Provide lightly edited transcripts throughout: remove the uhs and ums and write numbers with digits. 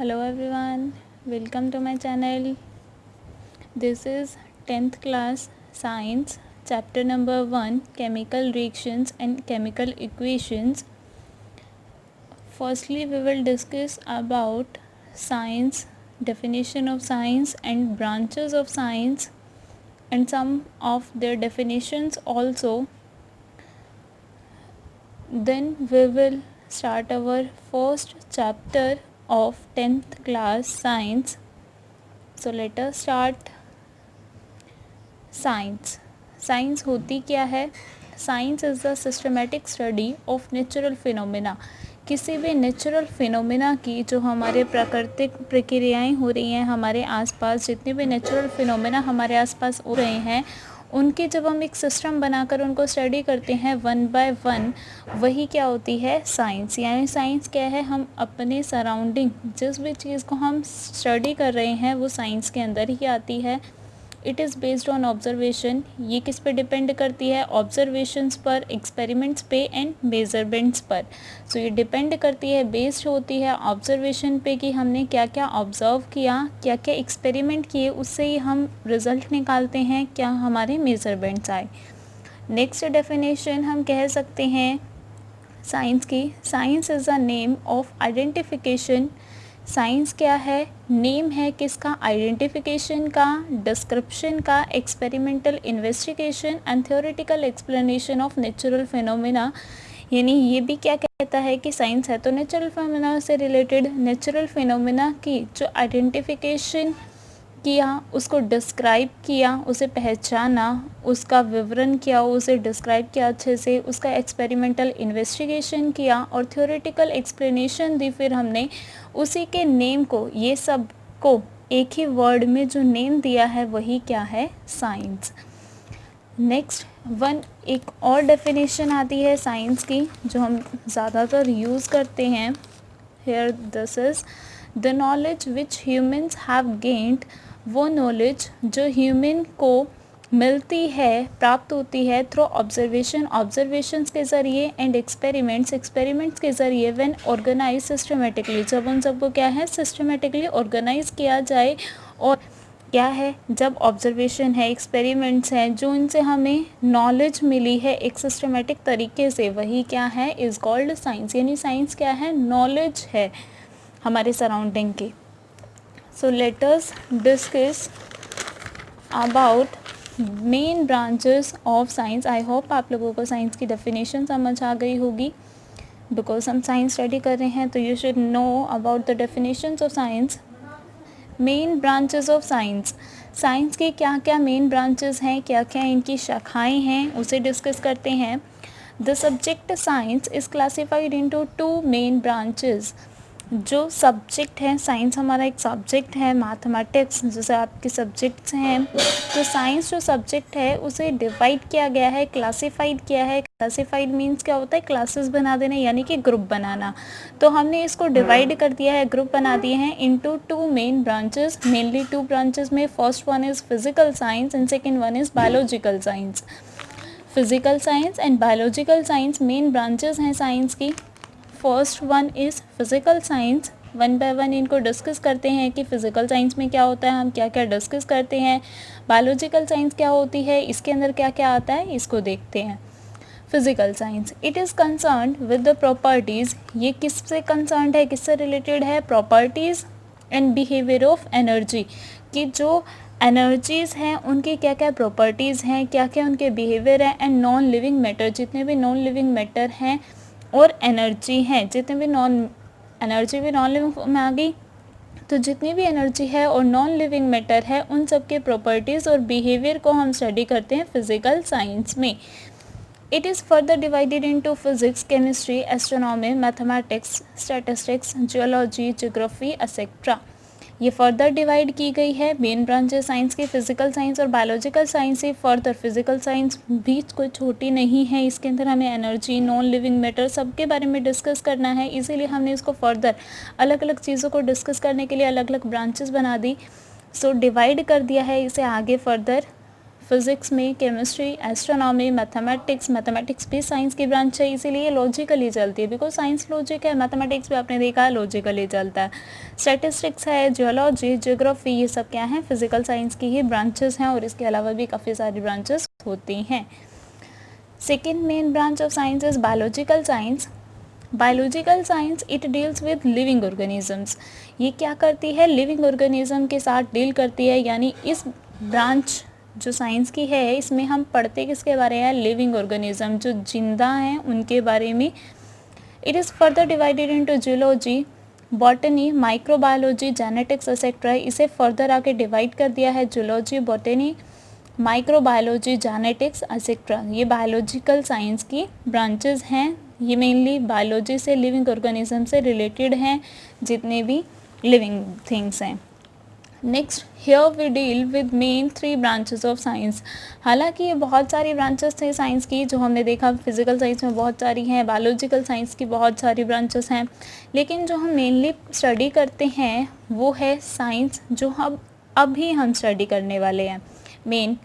Hello everyone, welcome to my channel. This is 10th class science chapter number 1 chemical reactions and chemical equations. Firstly we will discuss about science, definition of science and branches of science and some of their definitions also. Then we will start our first chapter of 10th class science. So let us start. Science होती क्या है? Science is the systematic study of natural phenomena. किसी भी natural phenomena की जो हमारे प्राकृतिक प्रक्रियाएं हो रही हैं हमारे आसपास, जितने भी नेचुरल फिनोमिना हमारे आसपास हो रहे हैं उनके जब हम एक सिस्टम बनाकर उनको स्टडी करते हैं वन बाय वन, वही क्या होती है? साइंस. यानी साइंस क्या है? हम अपने सराउंडिंग जिस भी चीज़ को हम स्टडी कर रहे हैं वो साइंस के अंदर ही आती है. It is based on observation. ये किस पे डिपेंड करती है? ऑब्जर्वेशंस पर, एक्सपेरिमेंट्स पे एंड मेजरमेंट्स पर. सो ये डिपेंड करती है, बेस्ड होती है ऑब्जर्वेशन पे कि हमने क्या क्या ऑब्जर्व किया, क्या क्या एक्सपेरिमेंट किए, उससे ही हम रिज़ल्ट निकालते हैं, क्या हमारे मेजरमेंट्स आए. नेक्स्ट डेफिनेशन हम कह सकते हैं साइंस की. Science is a name of identification. Science क्या है? नेम है किसका? आइडेंटिफिकेशन का, डिस्क्रिप्शन का, experimental investigation and theoretical explanation of natural phenomena. यानी ये भी क्या कहता है कि साइंस है तो नेचुरल फिनोमिना से रिलेटेड, नेचुरल फिनोमिना की जो आइडेंटिफिकेशन किया, उसको डिस्क्राइब किया, उसे पहचाना, उसका विवरण किया, उसे डिस्क्राइब किया अच्छे से, उसका एक्सपेरिमेंटल इन्वेस्टिगेशन किया और थ्योरेटिकल एक्सप्लेनेशन दी. फिर हमने उसी के नेम को, ये सब को एक ही वर्ड में जो नेम दिया है वही क्या है? साइंस. नेक्स्ट वन एक और डेफिनेशन आती है साइंस की जो हम ज़्यादातर यूज़ करते हैं. Here this is the knowledge which humans have gained. वो नॉलेज जो ह्यूमन को मिलती है, प्राप्त होती है थ्रू ऑब्जर्वेशन, ऑब्जर्वेशंस के ज़रिए एंड एक्सपेरिमेंट्स, एक्सपेरिमेंट्स के ज़रिए व्हेन ऑर्गेनाइज सिस्टमेटिकली, जब उन सबको क्या है? सिस्टमेटिकली ऑर्गेनाइज किया जाए. और क्या है? जब ऑब्जर्वेशन है, एक्सपेरिमेंट्स हैं, जो इनसे हमें नॉलेज मिली है एक सिस्टमेटिक तरीके से, वही क्या है? Is called science. यानी साइंस क्या है? नॉलेज है हमारे सराउंडिंग की. So let us discuss about main branches of science. I hope आप लोगों को साइंस की डेफिनेशन समझ आ गई होगी. बिकॉज हम साइंस स्टडी कर रहे हैं तो you should know about the definitions of science. Main branches of science. Science के क्या क्या मेन ब्रांचेस हैं, क्या क्या इनकी शाखाएं हैं, उसे डिस्कस करते हैं. The subject science is classified into 2 main branches. जो सब्जेक्ट है, साइंस हमारा एक सब्जेक्ट है, मैथमेटिक्स जैसे आपके सब्जेक्ट्स हैं, तो साइंस जो सब्जेक्ट है उसे डिवाइड किया गया है, क्लासिफाइड किया है. क्लासिफाइड मीन्स क्या होता है? क्लासेस बना देना, यानी कि ग्रुप बनाना. तो हमने इसको डिवाइड कर दिया है, ग्रुप बना दिए हैं into 2 main branches. Mainly 2 branches में first one is physical science and second one is biological science. Physical science and biological science main branches हैं साइंस की. First one is physical science. One by one इनको discuss करते हैं कि physical science में क्या होता है, हम क्या क्या डिस्कस करते हैं. बायोलॉजिकल साइंस क्या होती है, इसके अंदर क्या क्या आता है, इसको देखते हैं. Physical science it is concerned with the properties. ये किससे कंसर्न्ड है, किससे रिलेटेड है? Properties and behaviour of energy. कि जो एनर्जीज़ हैं उनकी क्या क्या प्रॉपर्टीज़ हैं, क्या क्या उनके बिहेवियर हैं. एंड नॉन लिविंग मैटर, जितने भी नॉन लिविंग मैटर हैं और एनर्जी हैं, जितने भी एनर्जी भी नॉन लिविंग में आ गई, तो जितनी भी एनर्जी है और नॉन लिविंग मैटर है उन सब के प्रॉपर्टीज़ और बिहेवियर को हम स्टडी करते हैं फिज़िकल साइंस में. It is further divided into physics, chemistry, astronomy, mathematics, statistics, geology, geography etcetera. ये फर्दर डिवाइड की गई है. मेन ब्रांचेस साइंस की फिजिकल साइंस और बायोलॉजिकल साइंस ही. फर्दर फिजिकल साइंस भी कोई छोटी नहीं है, इसके अंदर हमें एनर्जी, नॉन लिविंग मैटर सबके बारे में डिस्कस करना है, इसीलिए हमने इसको फर्दर अलग अलग चीज़ों को डिस्कस करने के लिए अलग अलग ब्रांचेस बना दी. सो डिवाइड कर दिया है इसे आगे फर्दर. फिज़िक्स में, केमिस्ट्री, एस्ट्रोनॉमी, मैथमेटिक्स भी साइंस की ब्रांच है, इसीलिए लॉजिकली चलती है, बिकॉज साइंस लॉजिक है। मैथमेटिक्स भी आपने देखा है लॉजिकली चलता है। स्टैटिस्टिक्स है, जियोलॉजी, ज्योग्राफी, ये सब क्या हैं, फिजिकल साइंस की ही ब्रांचेस हैं, और इसके अलावा भी काफ़ी सारी ब्रांचेस होती हैं। Second main branch of science is biological science. Biological science it deals with living organisms. ये क्या करती है, लिविंग ऑर्गेनिज्म के साथ डील करती है, यानी इस ब्रांच जो साइंस की है इसमें हम पढ़ते किसके बारे में, लिविंग ऑर्गेनिज्म, जो जिंदा हैं उनके बारे में। It is further divided into zoology, botany, microbiology, genetics etcetera. इसे फर्दर आके डिवाइड कर दिया है, zoology, botany, microbiology, genetics etcetera. ये बायोलॉजिकल साइंस की ब्रांचेस हैं। ये मेनली बायोलॉजी से, लिविंग ऑर्गेनिज्म से रिलेटेड हैं, जितने भी लिविंग थिंग्स हैं। Next, here we deal with main 3 branches of science. हालांकि ये बहुत सारी ब्रांचेस थे साइंस की, जो हमने देखा फिजिकल साइंस में बहुत सारी हैं, बायोलॉजिकल साइंस की बहुत सारी ब्रांचेस हैं, लेकिन जो हम मेनली स्टडी करते हैं वो है साइंस, जो हम अभी हम स्टडी करने वाले हैं। मेन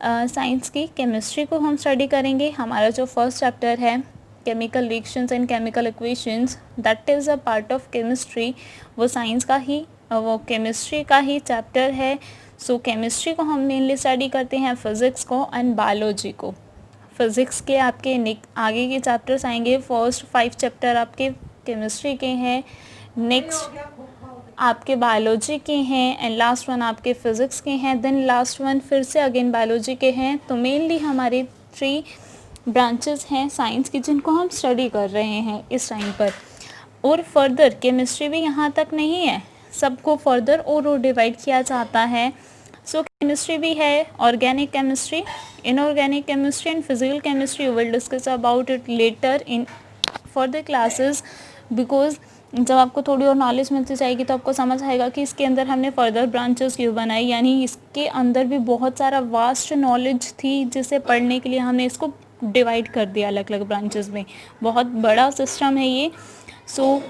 साइंस की केमिस्ट्री को हम स्टडी करेंगे। हमारा जो फर्स्ट चैप्टर है chemical reactions and chemical equations, that is a part of chemistry, वो साइंस का ही, वो केमिस्ट्री का ही चैप्टर है। सो केमिस्ट्री को हम मेनली स्टडी करते हैं, फिज़िक्स को एंड बायोलॉजी को। फिज़िक्स के आपके आगे के चैप्टर्स आएंगे, फर्स्ट 5 चैप्टर आपके केमिस्ट्री के हैं, नेक्स्ट आपके बायोलॉजी के हैं, एंड लास्ट वन आपके फिज़िक्स के हैं, देन लास्ट वन फिर से अगेन बायोलॉजी के हैं। तो मेनली हमारे 3 ब्रांचेस हैं साइंस की, जिनको हम स्टडी कर रहे हैं इस टाइम पर। और फर्दर केमिस्ट्री भी यहाँ तक नहीं है, सबको फर्दर और डिवाइड किया जाता है। सो केमिस्ट्री भी है, organic chemistry, inorganic chemistry and physical chemistry. We will discuss about it later in further classes, because जब आपको थोड़ी और नॉलेज मिलती जाएगी तो आपको समझ आएगा कि इसके अंदर हमने फर्दर ब्रांचेस क्यों बनाई, यानी इसके अंदर भी बहुत सारा वास्ट नॉलेज थी, जिसे पढ़ने के लिए हमने इसको डिवाइड कर दिया अलग अलग ब्रांचेस में। बहुत बड़ा सिस्टम है ये। सो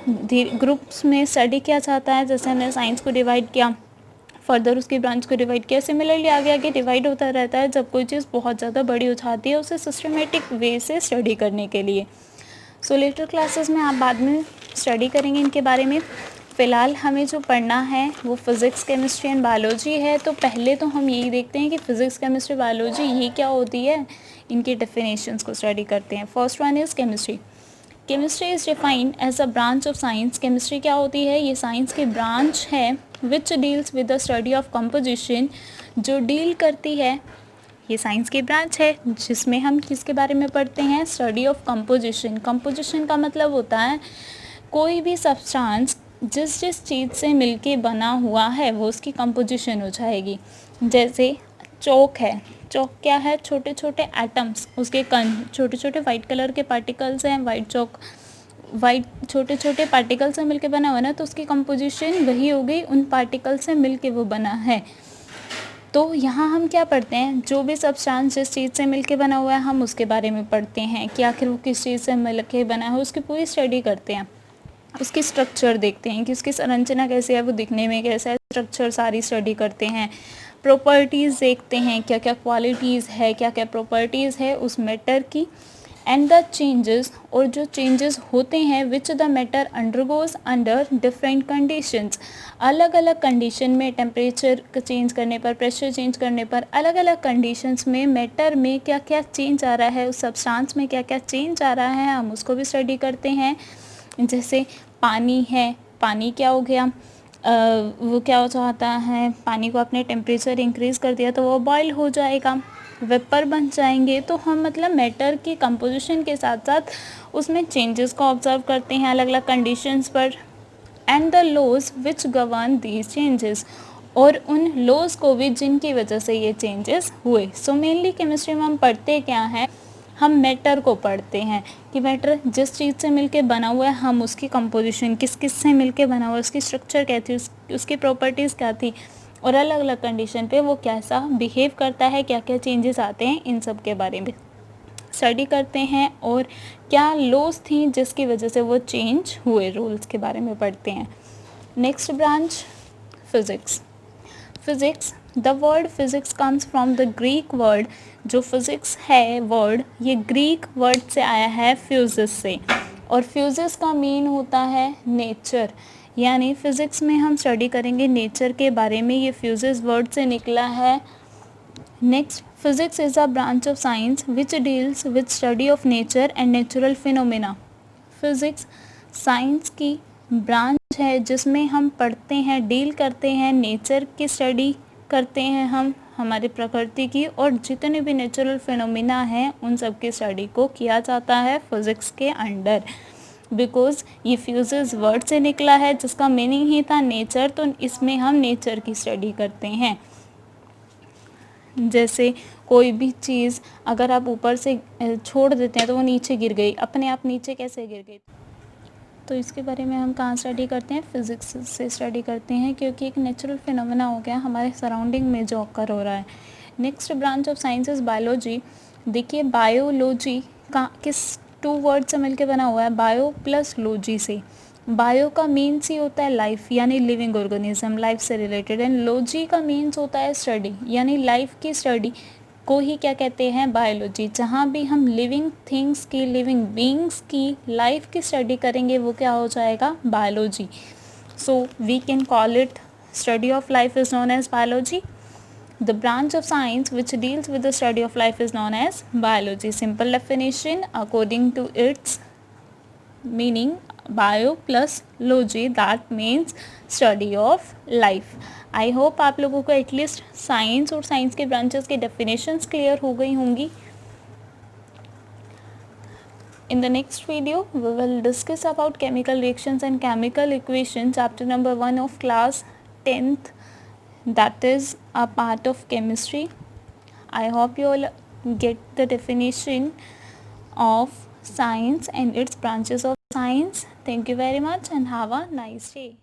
ग्रुप्स में स्टडी किया जाता है, जैसे हमने साइंस को डिवाइड किया, फर्दर उसकी ब्रांच को डिवाइड किया, सिमिलरली आगे आगे डिवाइड होता रहता है। जब कोई चीज़ बहुत ज़्यादा बड़ी हो जाती है उसे सिस्टमेटिक वे से स्टडी करने के लिए। सो लेटर क्लासेस में आप बाद में स्टडी करेंगे इनके बारे में। फ़िलहाल हमें जो पढ़ना है वो फिज़िक्स, केमिस्ट्री एंड बायोलॉजी है। तो पहले तो हम यही देखते हैं कि फ़िज़िक्स, केमिस्ट्री, बायोलॉजी ये क्या होती है, इनकी डेफिनेशंस को स्टडी करते हैं। First one is chemistry. Chemistry is defined as a branch of science. Chemistry क्या होती है, ये साइंस की ब्रांच है which deals with the study of composition, जो डील करती है, ये साइंस की ब्रांच है जिसमें हम किसके बारे में पढ़ते हैं, स्टडी ऑफ कंपोजिशन। कंपोजिशन का मतलब होता है कोई भी सब्सटेंस जिस जिस चीज़ से मिलके बना हुआ है वो उसकी कंपोजिशन हो जाएगी। जैसे चौक है, चौक क्या है, छोटे छोटे एटम्स, उसके कण, छोटे छोटे वाइट कलर के पार्टिकल्स हैं। वाइट चौक वाइट छोटे छोटे पार्टिकल से मिलके बना हुआ ना, तो उसकी कंपोजिशन वही हो गई, उन पार्टिकल से मिलके वो बना है। तो यहाँ हम क्या पढ़ते हैं, जो भी सब्सटेंस जिस चीज़ से मिलके बना हुआ है हम उसके बारे में पढ़ते हैं कि आखिर वो किस चीज़ से मिलके बना है, उसकी पूरी स्टडी करते हैं, उसकी स्ट्रक्चर देखते हैं कि उसकी संरचना कैसे है, वो दिखने में कैसा है, स्ट्रक्चर सारी स्टडी करते हैं। प्रॉपर्टीज़ देखते हैं, क्या क्या क्वालिटीज़ है, क्या क्या प्रॉपर्टीज़ है उस मैटर की, एंड द चेंजेस, और जो चेंजेस होते हैं which the matter undergoes under different conditions. अलग अलग कंडीशन में, टेम्परेचर चेंज करने पर, प्रेशर चेंज करने पर, अलग अलग कंडीशंस में मैटर में क्या क्या चेंज आ रहा है, उस सब्सटेंस में क्या क्या चेंज आ रहा है, हम उसको भी स्टडी करते हैं। जैसे पानी है, पानी क्या हो गया, वो क्या हो जाता है, पानी को आपने टेम्परेचर इंक्रीज़ कर दिया तो वो बॉयल हो जाएगा, वेपर बन जाएंगे। तो हम मतलब मैटर की कंपोजिशन के साथ साथ उसमें चेंजेस को ऑब्जर्व करते हैं अलग अलग कंडीशंस पर, and the laws which govern these changes, और उन लॉज को भी जिनकी वजह से ये चेंजेस हुए। सो मेनली केमिस्ट्री में हम पढ़ते क्या हैं, हम मैटर को पढ़ते हैं कि मैटर जिस चीज़ से मिलके बना हुआ है हम उसकी कंपोजिशन, किस किस से मिलके बना हुआ है, उसकी स्ट्रक्चर क्या थी, उसकी प्रॉपर्टीज़ क्या थी, और अलग अलग कंडीशन पे वो कैसा बिहेव करता है, क्या क्या चेंजेस आते हैं, इन सब के बारे में स्टडी करते हैं। और क्या लॉज थी जिसकी वजह से वो चेंज हुए, रूल्स के बारे में पढ़ते हैं। Next branch physics. Physics, the word physics comes from the Greek word, जो फिज़िक्स है वर्ड ये ग्रीक वर्ड से आया है फ्यूजिस से, और फ्यूजिस का मीन होता है नेचर, यानी फ़िज़िक्स में हम स्टडी करेंगे नेचर के बारे में, ये फ्यूजिस वर्ड से निकला है। Next, physics is a branch of science which deals with study of nature and natural phenomena. Physics science की ब्रांच है जिसमें हम पढ़ते हैं, डील करते हैं, नेचर की स्टडी करते हैं हम, हमारी प्रकृति की, और जितने भी नेचुरल फिनोमिना हैं उन सब की स्टडी को किया जाता है फिज़िक्स के अंडर। बिकॉज ये फ्यूजेस वर्ड से निकला है जिसका मीनिंग ही था नेचर, तो इसमें हम नेचर की स्टडी करते हैं। जैसे कोई भी चीज़ अगर आप ऊपर से छोड़ देते हैं तो वो नीचे गिर गई, अपने आप नीचे कैसे गिर गई, तो इसके बारे में हम कहाँ स्टडी करते हैं, फिज़िक्स से स्टडी करते हैं, क्योंकि एक नेचुरल फिनोमेना हो गया हमारे सराउंडिंग में जो ऑकर हो रहा है। Next branch of science is biology. देखिए बायोलॉजी का किस टू वर्ड से मिलके बना हुआ है, बायो प्लस लॉजी से। बायो का मीन्स ही होता है लाइफ, यानी लिविंग ऑर्गेनिज्म, लाइफ से रिलेटेड, एंड लॉजी का मीन्स होता है स्टडी, यानी लाइफ की स्टडी को ही क्या कहते हैं, बायोलॉजी। जहाँ भी हम लिविंग थिंग्स की, लिविंग बीइंग्स की लाइफ की स्टडी करेंगे वो क्या हो जाएगा, biology. So we can call it study of life is known as biology. The branch of science which deals with the study of life is known as biology. Simple definition according to its meaning, bio plus logy, that means study of life. I hope आप लोगों को at least science और science के branches की definitions clear हो गई होंगी. In the next video, we will discuss about chemical reactions and chemical equations, chapter number 1 of class 10th. That is a part of chemistry. I hope you all get the definition of science and its branches of science. Thank you very much and have a nice day.